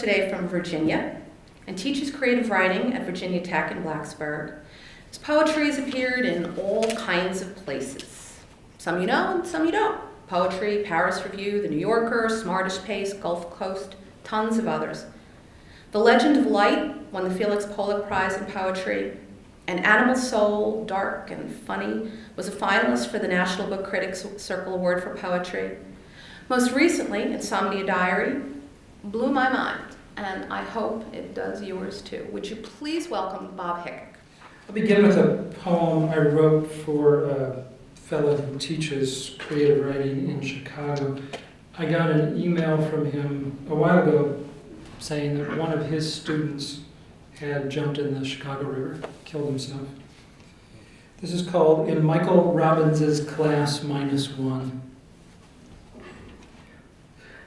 today from Virginia and teaches creative writing at Virginia Tech in Blacksburg. His poetry has appeared in all kinds of places. Some you know and some you don't. Poetry, Paris Review, The New Yorker, Smartish Pace, Gulf Coast, tons of others. The Legend of Light won the Felix Pollock Prize in Poetry, and Animal Soul, dark and funny, was a finalist for the National Book Critics Circle Award for Poetry. Most recently, Insomnia Diary blew my mind, and I hope it does yours too. Would you please welcome Bob Hick? I'll begin with a poem I wrote for a fellow who teaches creative writing in Chicago. I got an email from him a while ago saying that one of his students had jumped in the Chicago River, killed himself. This is called In Michael Robbins' Class -1.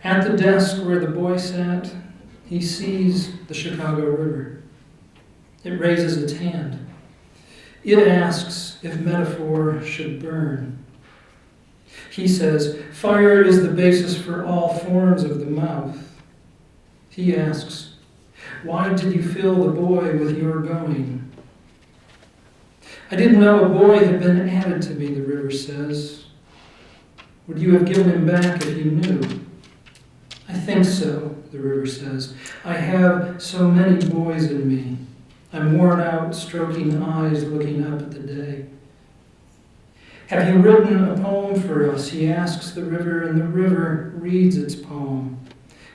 At the desk where the boy sat, he sees the Chicago River. It raises its hand. It asks if metaphor should burn. He says, fire is the basis for all forms of the mouth. He asks, why did you fill the boy with your going? I didn't know a boy had been added to me, the river says. Would you have given him back if you knew? I think so, the river says. I have so many boys in me. I'm worn out, stroking eyes, looking up at the day. Have you written a poem for us? He asks the river, and the river reads its poem.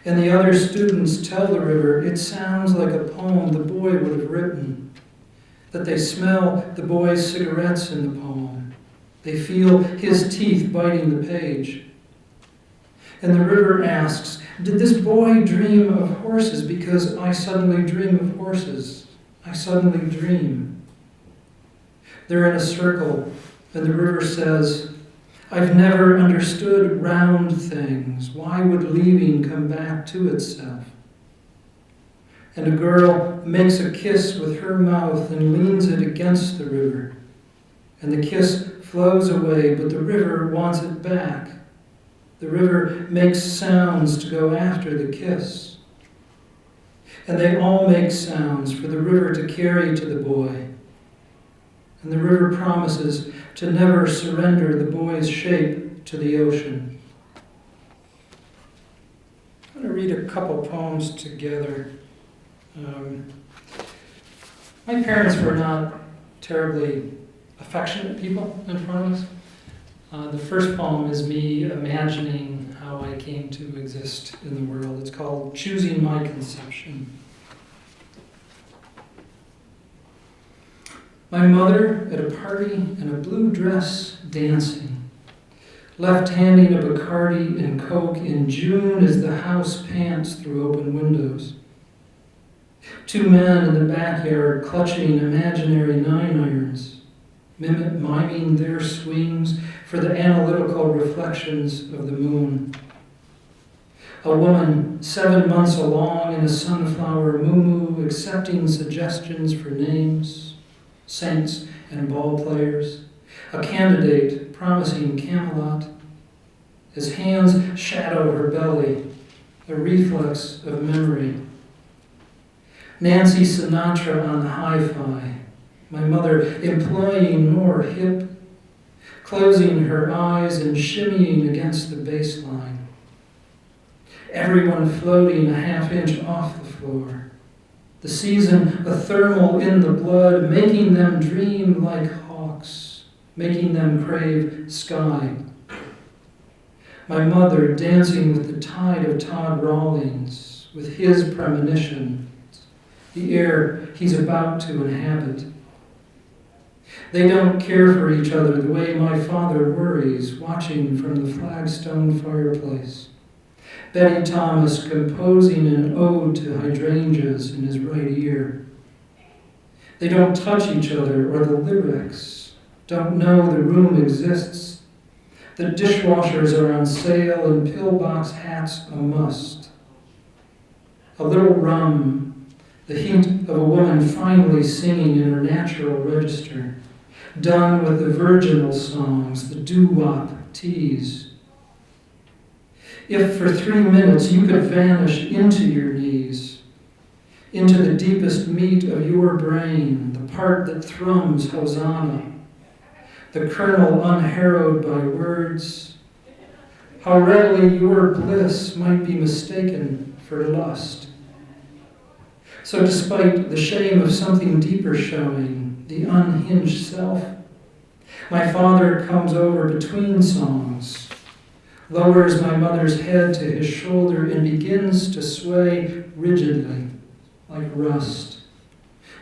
And the other students tell the river it sounds like a poem the boy would have written, that they smell the boy's cigarettes in the poem. They feel his teeth biting the page. And the river asks, did this boy dream of horses? Because I suddenly dream of horses. I suddenly dream. They're in a circle, and the river says, I've never understood round things. Why would leaving come back to itself? And a girl makes a kiss with her mouth and leans it against the river. And the kiss flows away, but the river wants it back. The river makes sounds to go after the kiss. And they all make sounds for the river to carry to the boy. And the river promises to never surrender the boy's shape to the ocean. I'm going to read a couple poems together. My parents were not terribly affectionate people in front of us. The first poem is me imagining how I came to exist in the world. It's called Choosing My Conception. My mother at a party in a blue dress dancing, left handing a Bacardi and Coke in June as the house pants through open windows. Two men in the backyard clutching imaginary 9-irons, miming their swings for the analytical reflections of the moon. A woman 7 months along in a sunflower moo-moo accepting suggestions for names, saints and ball players. A candidate promising Camelot. His hands shadow her belly, a reflex of memory. Nancy Sinatra on the hi-fi. My mother employing more hip, closing her eyes and shimmying against the baseline. Everyone floating a half-inch off the floor. The season, a thermal in the blood, making them dream like hawks, making them crave sky. My mother dancing with the tide of Todd Rawlings, with his premonitions, the air he's about to inhabit. They don't care for each other the way my father worries, watching from the flagstone fireplace. Betty Thomas composing an ode to hydrangeas in his right ear. They don't touch each other or the lyrics, don't know the room exists. The dishwashers are on sale and pillbox hats a must. A little rum, the heat of a woman finally singing in her natural register, done with the virginal songs, the doo-wop tease. If for 3 minutes you could vanish into your knees, into the deepest meat of your brain, the part that thrums Hosanna, the kernel unharrowed by words, how readily your bliss might be mistaken for lust. So despite the shame of something deeper showing, the unhinged self, my father comes over between songs, lowers my mother's head to his shoulder, and begins to sway rigidly like rust,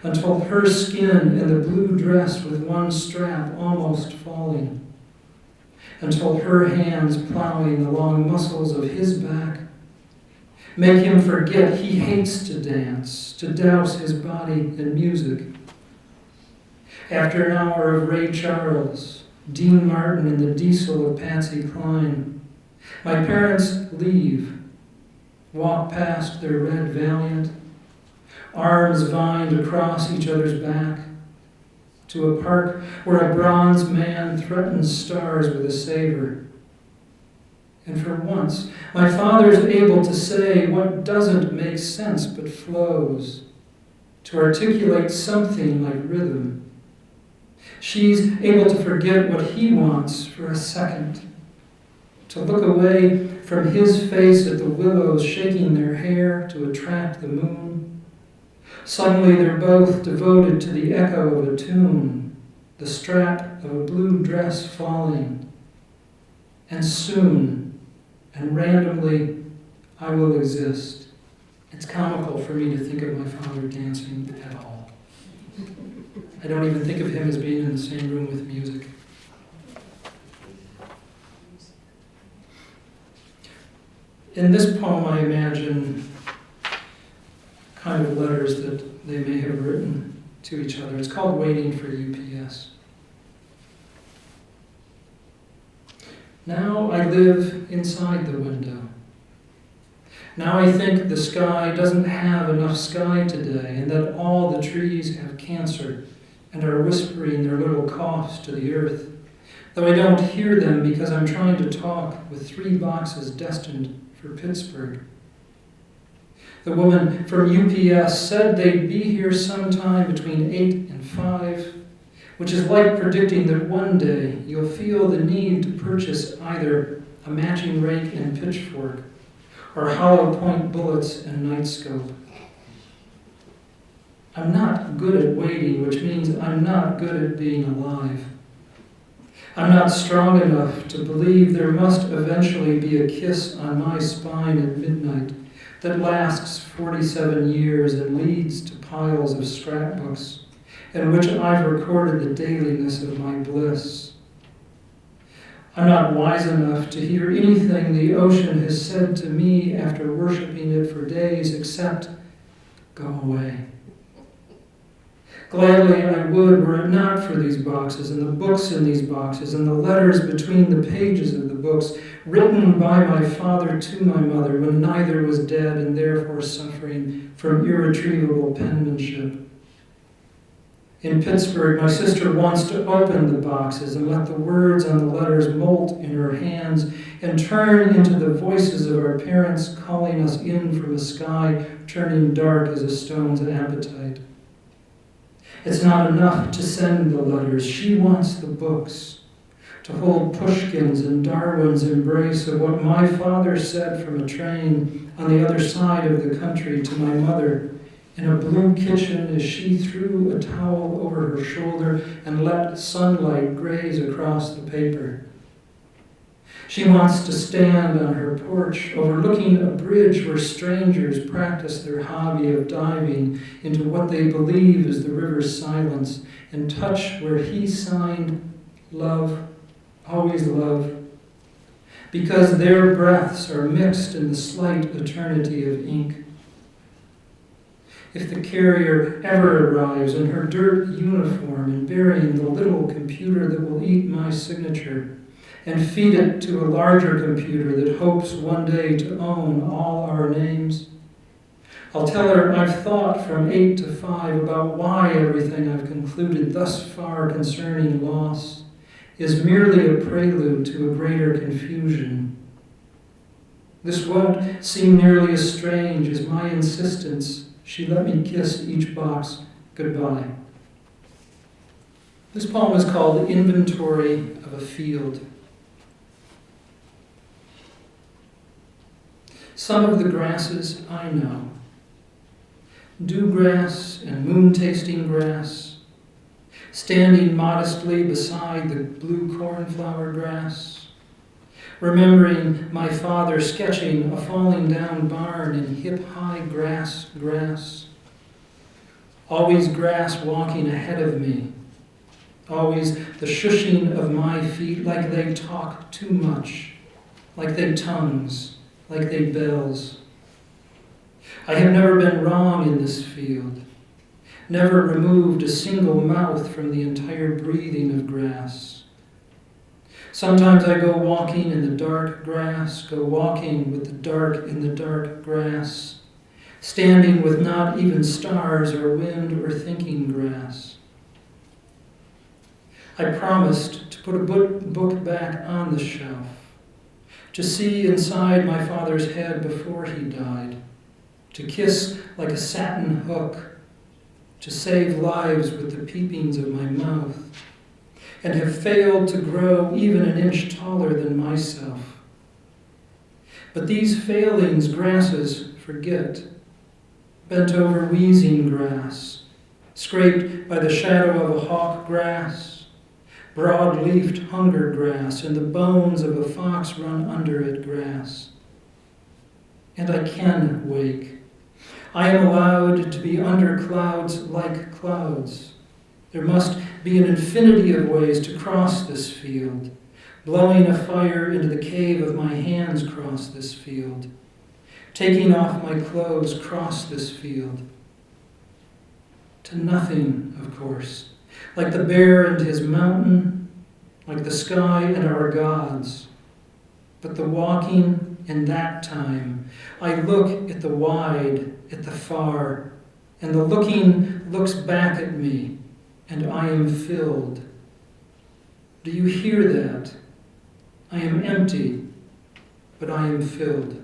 until her skin and the blue dress with one strap almost falling, until her hands plowing the long muscles of his back make him forget he hates to dance, to douse his body in music. After an hour of Ray Charles, Dean Martin, and the diesel of Patsy Cline, my parents leave, walk past their red Valiant, arms vined across each other's back, to a park where a bronze man threatens stars with a saber. And for once, my father is able to say what doesn't make sense but flows, to articulate something like rhythm. She's able to forget what he wants for a second, to look away from his face at the willows shaking their hair to attract the moon. Suddenly they're both devoted to the echo of a tune, the strap of a blue dress falling, and soon and randomly, I will exist. It's comical for me to think of my father dancing at all. I don't even think of him as being in the same room with music. In this poem, I imagine kind of letters that they may have written to each other. It's called Waiting for UPS. Now I live inside the window. Now I think the sky doesn't have enough sky today, and that all the trees have cancer and are whispering their little coughs to the earth, though I don't hear them because I'm trying to talk with 3 boxes destined for Pittsburgh. The woman from UPS said they'd be here sometime between 8 and 5, which is like predicting that one day you'll feel the need to purchase either a matching rake and pitchfork or hollow point bullets and nightscope. I'm not good at waiting, which means I'm not good at being alive. I'm not strong enough to believe there must eventually be a kiss on my spine at midnight that lasts 47 years and leads to piles of scrapbooks in which I've recorded the dailiness of my bliss. I'm not wise enough to hear anything the ocean has said to me after worshiping it for days except, go away. Gladly I would were it not for these boxes and the books in these boxes and the letters between the pages of the books written by my father to my mother when neither was dead and therefore suffering from irretrievable penmanship. In Pittsburgh, my sister wants to open the boxes and let the words on the letters molt in her hands and turn into the voices of our parents calling us in from a sky turning dark as a stone's appetite. It's not enough to send the letters. She wants the books, to hold Pushkin's and Darwin's embrace of what my father said from a train on the other side of the country to my mother in a blue kitchen as she threw a towel over her shoulder and let sunlight graze across the paper. She wants to stand on her porch overlooking a bridge where strangers practice their hobby of diving into what they believe is the river's silence and touch where he signed love, always love, because their breaths are mixed in the slight eternity of ink. If the carrier ever arrives in her dirt uniform and bearing the little computer that will eat my signature and feed it to a larger computer that hopes one day to own all our names, I'll tell her I've thought from 8 to 5 about why everything I've concluded thus far concerning loss is merely a prelude to a greater confusion. This won't seem nearly as strange as my insistence she let me kiss each box goodbye. This poem is called Inventory of a Field. Some of the grasses I know, dewgrass and moon-tasting grass, standing modestly beside the blue cornflower grass, remembering my father sketching a falling down barn in hip-high grass, always grass walking ahead of me, always the shushing of my feet like they talk too much, like they tongues, like they bells. I have never been wrong in this field, never removed a single mouth from the entire breathing of grass. Sometimes I go walking in the dark grass, go walking with the dark in the dark grass, standing with not even stars or wind or thinking grass. I promised to put a book back on the shelf, to see inside my father's head before he died, to kiss like a satin hook, to save lives with the peepings of my mouth, and have failed to grow even an inch taller than myself. But these failings grasses forget, bent over wheezing grass, scraped by the shadow of a hawk grass, broad-leafed hunger grass, and the bones of a fox run under it grass. And I can wake. I am allowed to be under clouds like clouds. There must be an infinity of ways to cross this field, blowing a fire into the cave of my hands cross this field, taking off my clothes cross this field. To nothing, of course, like the bear and his mountain, like the sky and our gods. But the walking in that time, I look at the wide, at the far, and the looking looks back at me, and I am filled. Do you hear that? I am empty, but I am filled.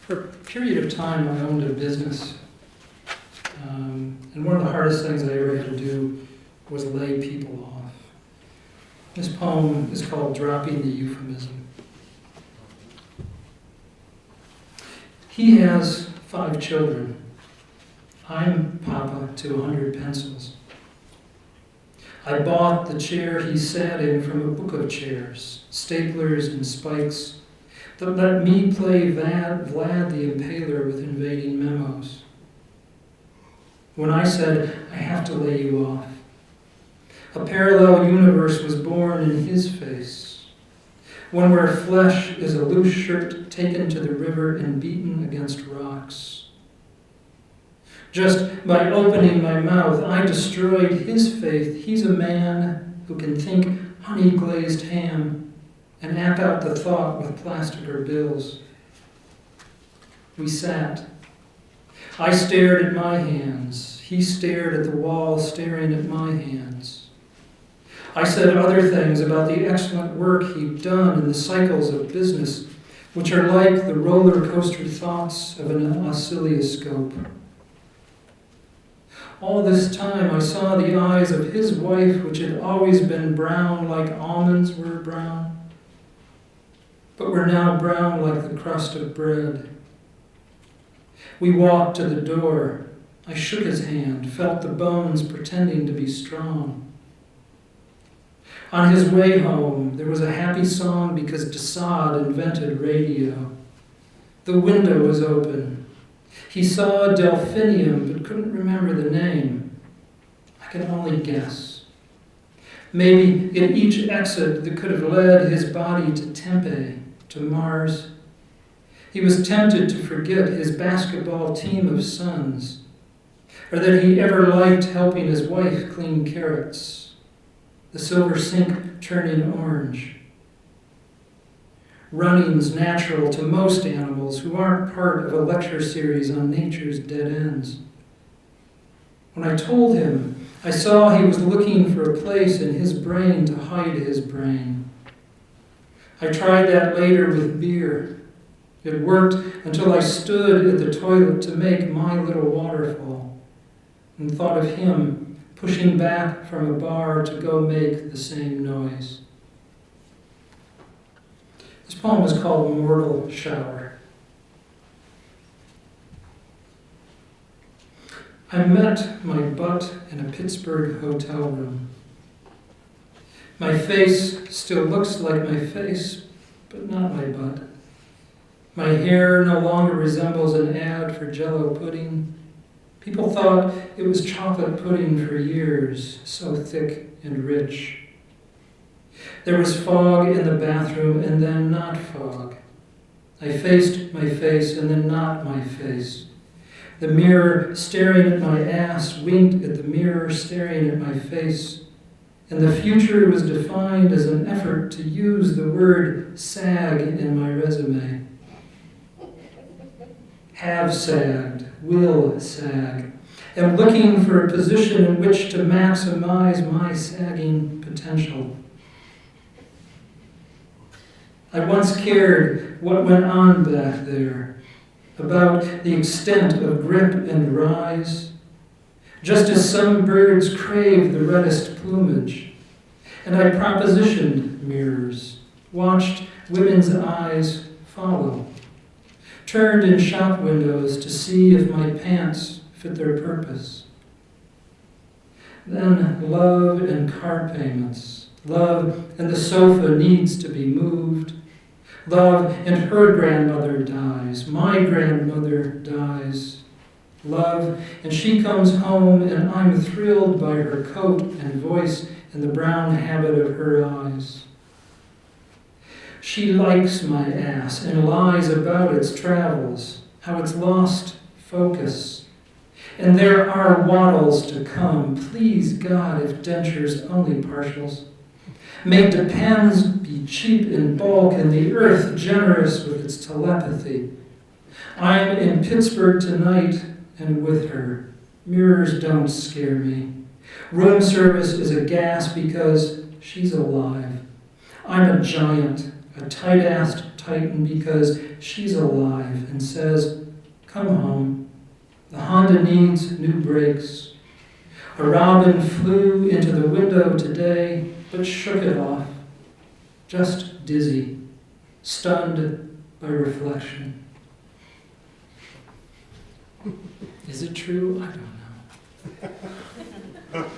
For a period of time, I owned a business. And one of the hardest things I ever had to do was lay people off. This poem is called Dropping the Euphemism. He has 5 children. I'm Papa to 100 pencils. I bought the chair he sat in from a book of chairs, staplers and spikes, that let me play Vlad the Impaler with invading memos. When I said, I have to lay you off, a parallel universe was born in his face, one where flesh is a loose shirt taken to the river and beaten against rocks. Just by opening my mouth, I destroyed his faith. He's a man who can think honey-glazed ham and act out the thought with plastic or bills. We sat. I stared at my hands. He stared at the wall, staring at my hands. I said other things about the excellent work he'd done in the cycles of business, which are like the roller coaster thoughts of an oscilloscope. All this time I saw the eyes of his wife, which had always been brown like almonds were brown, but were now brown like the crust of bread. We walked to the door. I shook his hand, felt the bones pretending to be strong. On his way home, there was a happy song because Desaad invented radio. The window was open. He saw a delphinium but couldn't remember the name. I can only guess. Maybe in each exit that could have led his body to Tempe, to Mars. He was tempted to forget his basketball team of sons, or that he ever liked helping his wife clean carrots, the silver sink turning orange. Running's natural to most animals who aren't part of a lecture series on nature's dead ends. When I told him, I saw he was looking for a place in his brain to hide his brain. I tried that later with beer. It worked until I stood at the toilet to make my little waterfall and thought of him pushing back from a bar to go make the same noise. This poem is called Mortal Shower. I met my butt in a Pittsburgh hotel room. My face still looks like my face, but not my butt. My hair no longer resembles an ad for Jell-O pudding. People thought it was chocolate pudding for years, so thick and rich. There was fog in the bathroom and then not fog. I faced my face and then not my face. The mirror staring at my ass winked at the mirror staring at my face. And the future was defined as an effort to use the word sag in my resume. Have sagged, will sag. Am looking for a position in which to maximize my sagging potential. I once cared what went on back there, about the extent of grip and rise, just as some birds crave the reddest plumage. And I propositioned mirrors, watched women's eyes follow, turned in shop windows to see if my pants fit their purpose. Then love and car payments, love and the sofa needs to be moved, love and her grandmother dies, my grandmother dies, love and she comes home and I'm thrilled by her coat and voice and the brown habit of her eyes. She likes my ass and lies about its travels, how it's lost focus. And there are waddles to come. Please, God, if dentures only partials. May depends be cheap in bulk and the earth generous with its telepathy. I'm in Pittsburgh tonight and with her. Mirrors don't scare me. Room service is a gas because she's alive. I'm a giant, a tight-assed titan because she's alive and says, come home. The Honda needs new brakes. A robin flew into the window today, but shook it off, just dizzy, stunned by reflection. Is it true? I don't know.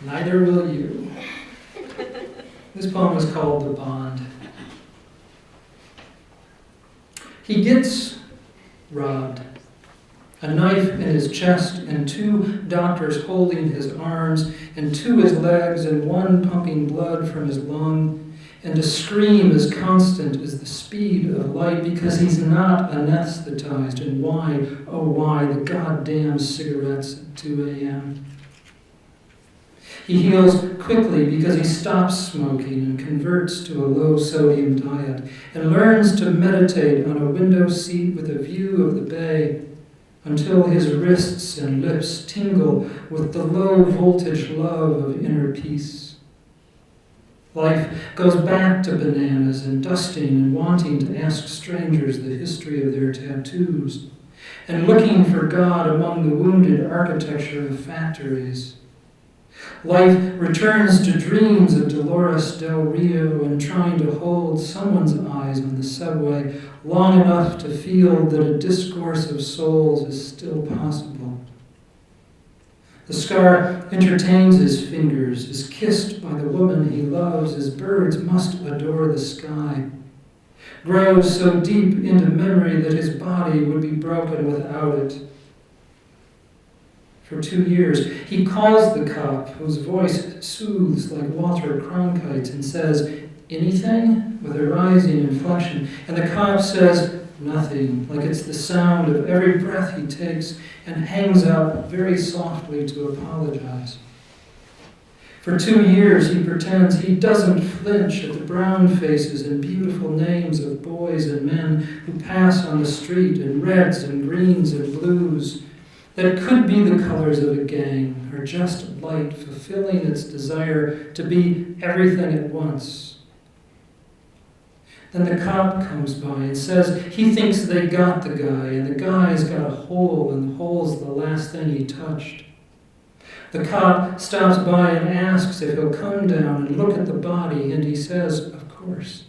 Neither will you. This poem is called The Bond. He gets robbed. A knife in his chest and 2 doctors holding his arms and 2 his legs and 1 pumping blood from his lung, and a scream as constant as the speed of light because he's not anesthetized. And why, oh why, the goddamn cigarettes at 2 a.m. He heals quickly because he stops smoking and converts to a low-sodium diet and learns to meditate on a window seat with a view of the bay until his wrists and lips tingle with the low-voltage love of inner peace. Life goes back to bananas and dusting and wanting to ask strangers the history of their tattoos and looking for God among the wounded architecture of factories. Life returns to dreams of Dolores Del Rio and trying to hold someone's eyes on the subway long enough to feel that a discourse of souls is still possible. The scar entertains his fingers, is kissed by the woman he loves as birds must adore the sky, grows so deep into memory that his body would be broken without it. For 2 years, he calls the cop, whose voice soothes like Walter Cronkite's, and says, anything? With a rising inflection. And the cop says, nothing, like it's the sound of every breath he takes, and hangs up very softly to apologize. For 2 years, he pretends he doesn't flinch at the brown faces and beautiful names of boys and men who pass on the street in reds and greens and blues, that could be the colors of a gang, or just light fulfilling its desire to be everything at once. And the cop comes by and says he thinks they got the guy, and the guy's got a hole, and the hole's the last thing he touched. The cop stops by and asks if he'll come down and look at the body, and he says, of course.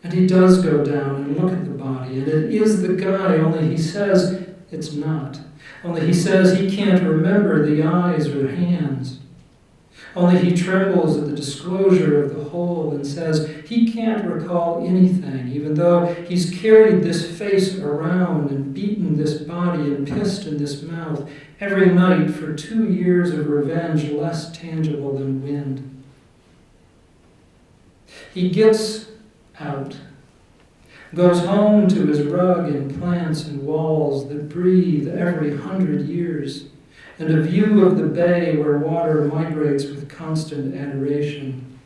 And he does go down and look at the body, and it is the guy, only he says it's not. Only he says he can't remember the eyes or hands. Only he trembles at the disclosure of the hole and says he can't recall anything, even though he's carried this face around and beaten this body and pissed in this mouth every night for 2 years of revenge less tangible than wind. He gets out, goes home to his rug and plants and walls that breathe every 100 years, and a view of the bay where water migrates with constant adoration.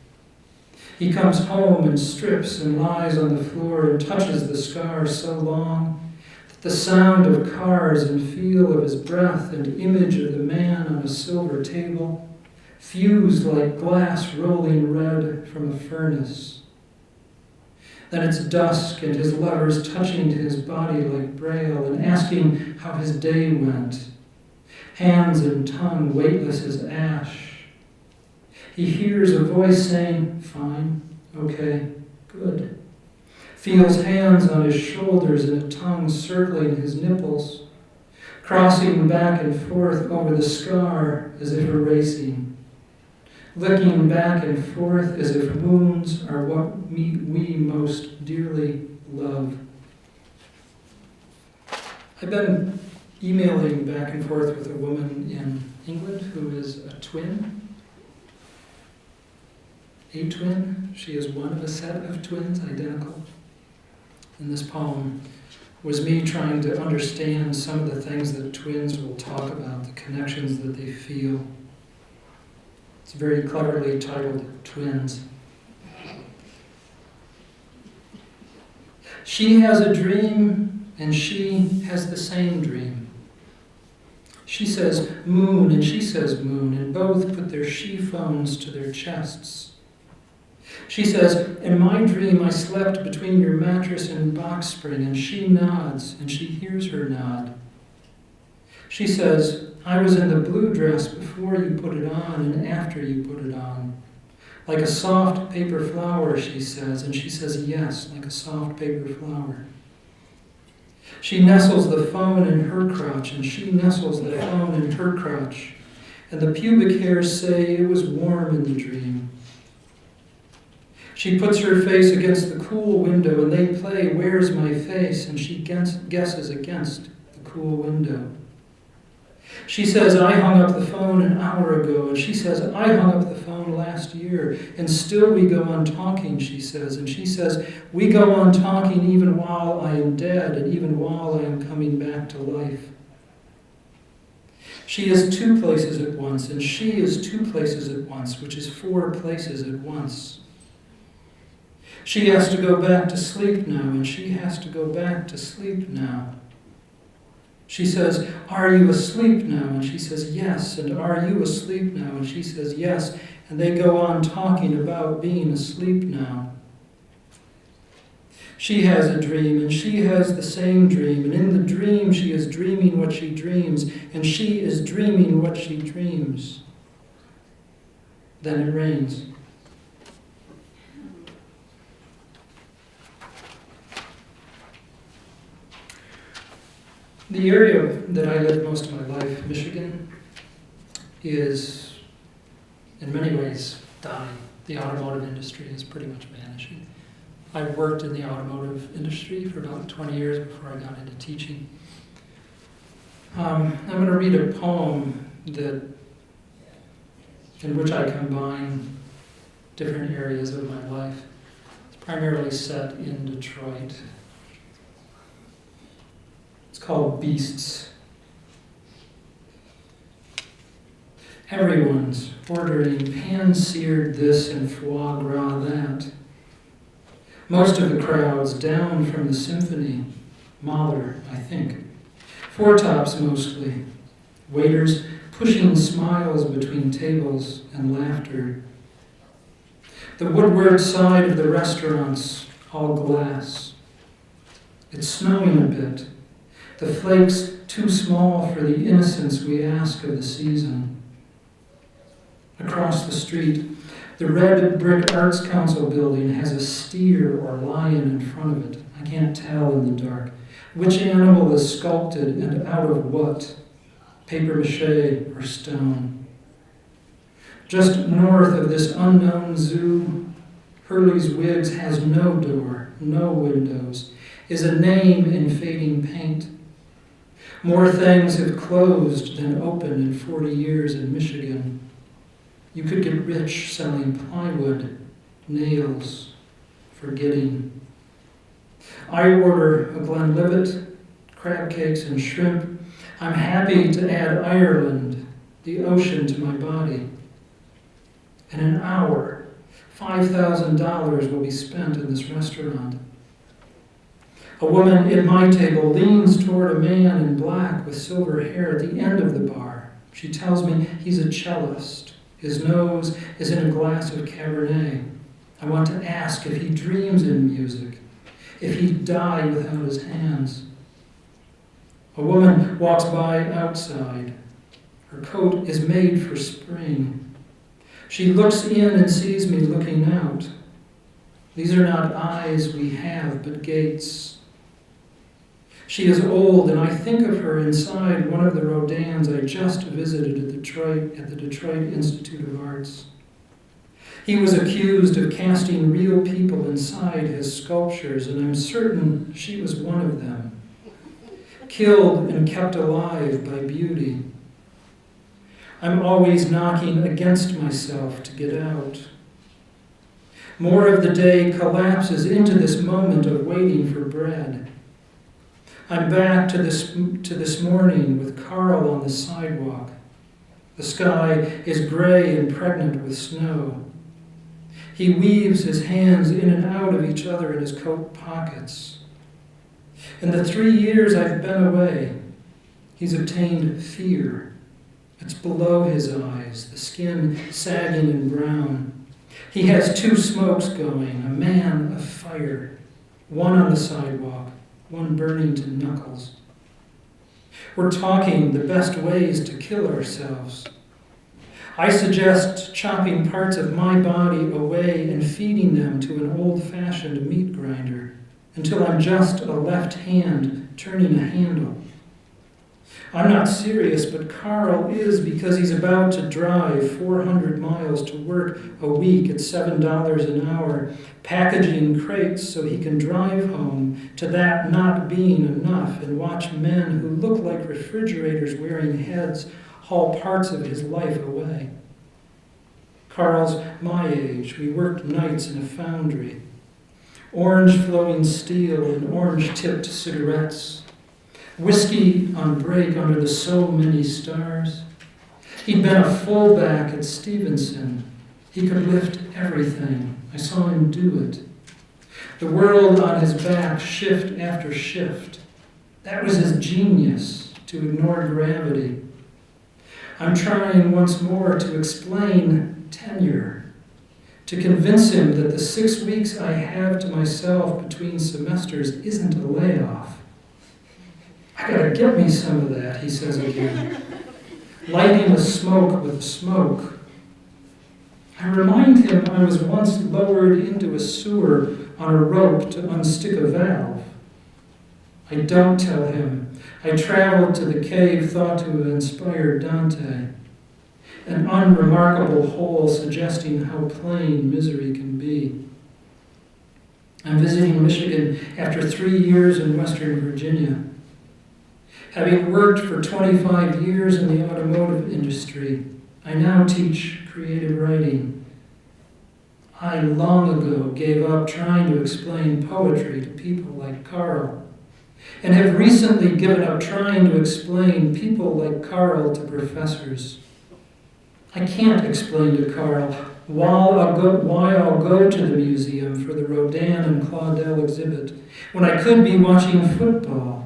He comes home and strips and lies on the floor and touches the scar so long that the sound of cars and feel of his breath and image of the man on a silver table fuse like glass rolling red from a furnace. Then it's dusk and his lover's touching to his body like braille and asking how his day went. Hands and tongue weightless as ash. He hears a voice saying, fine, okay, good. Feels hands on his shoulders and a tongue circling his nipples, crossing back and forth over the scar as if erasing, licking back and forth as if wounds are what we most dearly love. I've been emailing back and forth with a woman in England who is a twin. A twin. She is one of a set of twins, identical. And this poem was me trying to understand some of the things that twins will talk about, the connections that they feel. It's very cleverly titled Twins. She has a dream, and she has the same dream. She says moon, and she says moon, and both put their she phones to their chests. She says, in my dream I slept between your mattress and box spring, and she nods, and she hears her nod. She says, I was in the blue dress before you put it on and after you put it on. Like a soft paper flower, she says, and she says, yes, like a soft paper flower. She nestles the phone in her crotch, and she nestles the phone in her crotch, and the pubic hairs say it was warm in the dream. She puts her face against the cool window, and they play Where's My Face, and she guesses against the cool window. She says, I hung up the phone an hour ago, and she says, I hung up the phone last year, and still we go on talking, she says, and she says, we go on talking even while I am dead, and even while I am coming back to life. She is 2 places at once, and she is 2 places at once, which is 4 places at once. She has to go back to sleep now, and she has to go back to sleep now. She says, are you asleep now? And she says, yes. And are you asleep now? And she says, yes. And they go on talking about being asleep now. She has a dream, and she has the same dream. And in the dream, she is dreaming what she dreams. And she is dreaming what she dreams. Then it rains. The area that I lived most of my life, Michigan, is in many ways dying. The automotive industry is pretty much vanishing. I worked in the automotive industry for about 20 years before I got into teaching. I'm going to read a poem in which I combine different areas of my life. It's primarily set in Detroit. It's called Beasts. Everyone's ordering pan-seared this and foie gras that. Most of the crowd's down from the symphony. Mahler, I think. Four tops mostly. Waiters pushing smiles between tables and laughter. The woodward side of the restaurants all glass. It's snowing a bit, the flakes too small for the innocence we ask of the season. Across the street, the red brick Arts Council building has a steer or lion in front of it. I can't tell in the dark. Which animal is sculpted and out of what? Paper mache or stone? Just north of this unknown zoo, Hurley's Wigs has no door, no windows, is a name in fading paint. More things have closed than opened in 40 years in Michigan. You could get rich selling plywood, nails, forgetting. I order a Glenlivet, crab cakes and shrimp. I'm happy to add Ireland, the ocean, to my body. In an hour, $5,000 will be spent in this restaurant. A woman at my table leans toward a man in black with silver hair at the end of the bar. She tells me he's a cellist. His nose is in a glass of Cabernet. I want to ask if he dreams in music, if he'd die without his hands. A woman walks by outside. Her coat is made for spring. She looks in and sees me looking out. These are not eyes we have, but gates. She is old, and I think of her inside one of the Rodins I just visited at the Detroit Institute of Arts. He was accused of casting real people inside his sculptures, and I'm certain she was one of them, killed and kept alive by beauty. I'm always knocking against myself to get out. More of the day collapses into this moment of waiting for bread. I'm back to this morning with Carl on the sidewalk. The sky is gray and pregnant with snow. He weaves his hands in and out of each other in his coat pockets. In the 3 years I've been away, he's obtained fear. It's below his eyes, the skin sagging and brown. He has 2 smokes going, a man of fire, one on the sidewalk, one burning to knuckles. We're talking the best ways to kill ourselves. I suggest chopping parts of my body away and feeding them to an old-fashioned meat grinder until I'm just a left hand turning a handle. I'm not serious, but Carl is, because he's about to drive 400 miles to work a week at $7 an hour, packaging crates so he can drive home to that not being enough and watch men who look like refrigerators wearing heads haul parts of his life away. Carl's my age. We worked nights in a foundry. Orange flowing steel and orange-tipped cigarettes. Whiskey on break under the so many stars. He'd been a fullback at Stevenson. He could lift everything. I saw him do it. The world on his back, shift after shift. That was his genius, to ignore gravity. I'm trying once more to explain tenure, to convince him that the 6 weeks I have to myself between semesters isn't a layoff. I gotta get me some of that, he says again. Lighting the smoke with the smoke. I remind him I was once lowered into a sewer on a rope to unstick a valve. I don't tell him I traveled to the cave thought to have inspired Dante, an unremarkable hole suggesting how plain misery can be. I'm visiting Michigan after 3 years in Western Virginia. Having worked for 25 years in the automotive industry, I now teach creative writing. I long ago gave up trying to explain poetry to people like Carl, and have recently given up trying to explain people like Carl to professors. I can't explain to Carl why I'll go to the museum for the Rodin and Claudel exhibit when I could be watching football.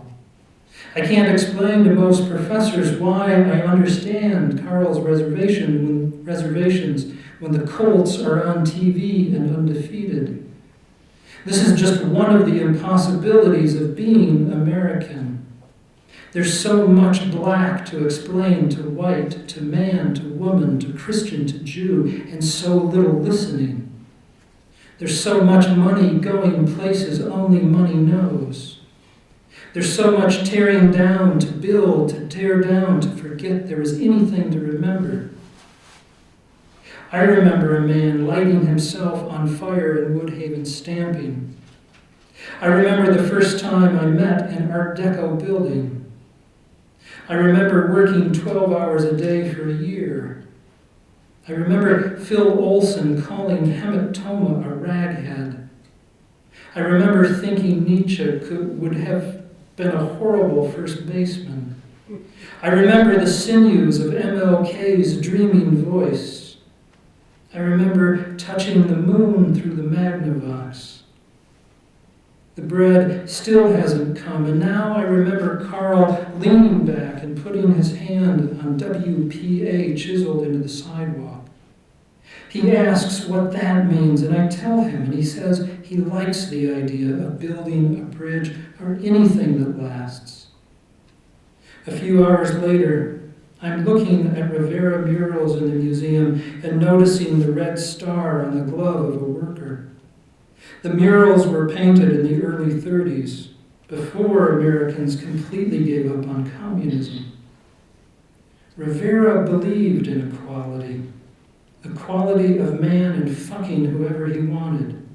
I can't explain to most professors why I understand Carl's reservations when the Colts are on TV and undefeated. This is just one of the impossibilities of being American. There's so much black to explain to white, to man, to woman, to Christian, to Jew, and so little listening. There's so much money going places only money knows. There's so much tearing down to build, to tear down, to forget there is anything to remember. I remember a man lighting himself on fire in Woodhaven stamping. I remember the first time I met an Art Deco building. I remember working 12 hours a day for a year. I remember Phil Olson calling hematoma a raghead. I remember thinking Nietzsche would have been a horrible first baseman. I remember the sinews of MLK's dreaming voice. I remember touching the moon through the Magnavox. The bread still hasn't come, and now I remember Carl leaning back and putting his hand on WPA chiseled into the sidewalk. He asks what that means, and I tell him, and he says he likes the idea of building a bridge or anything that lasts. A few hours later, I'm looking at Rivera murals in the museum and noticing the red star on the glove of a worker. The murals were painted in the early 30s, before Americans completely gave up on communism. Rivera believed in equality, equality of man and fucking whoever he wanted.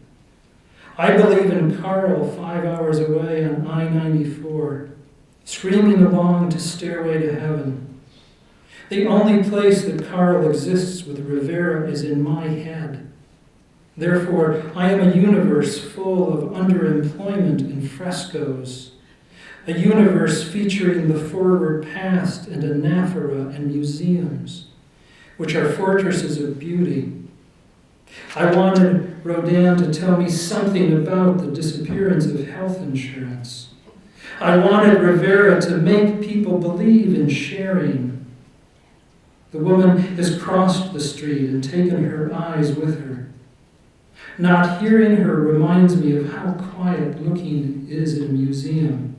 I believe in Carl 5 hours away on I-94, screaming along to Stairway to Heaven. The only place that Carl exists with Rivera is in my head. Therefore, I am a universe full of underemployment and frescoes, a universe featuring the forward past and anaphora and museums, which are fortresses of beauty. I wanted Rodin to tell me something about the disappearance of health insurance. I wanted Rivera to make people believe in sharing. The woman has crossed the street and taken her eyes with her. Not hearing her reminds me of how quiet looking is in a museum.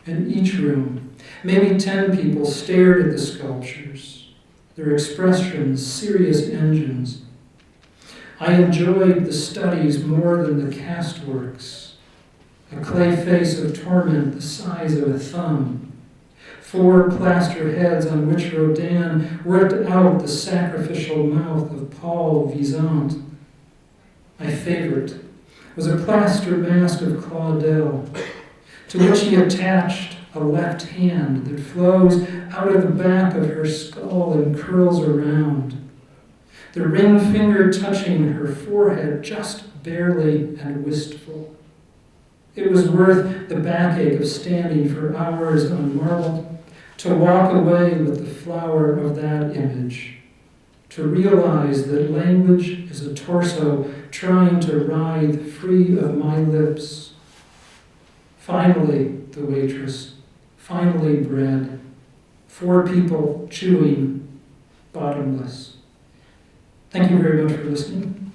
In each room, maybe 10 people stared at the sculptures, their expressions serious engines. I enjoyed the studies more than the castworks. A clay face of torment the size of a thumb. 4 plaster heads on which Rodin worked out the sacrificial mouth of Paul Visant. My favorite was a plaster mask of Claudel, to which he attached a left hand that flows out of the back of her skull and curls around, the ring finger touching her forehead just barely and wistful. It was worth the backache of standing for hours on marble to walk away with the flower of that image, to realize that language is a torso trying to writhe free of my lips. Finally, the waitress, finally bread, 4 people chewing, bottomless. Thank you very much for listening.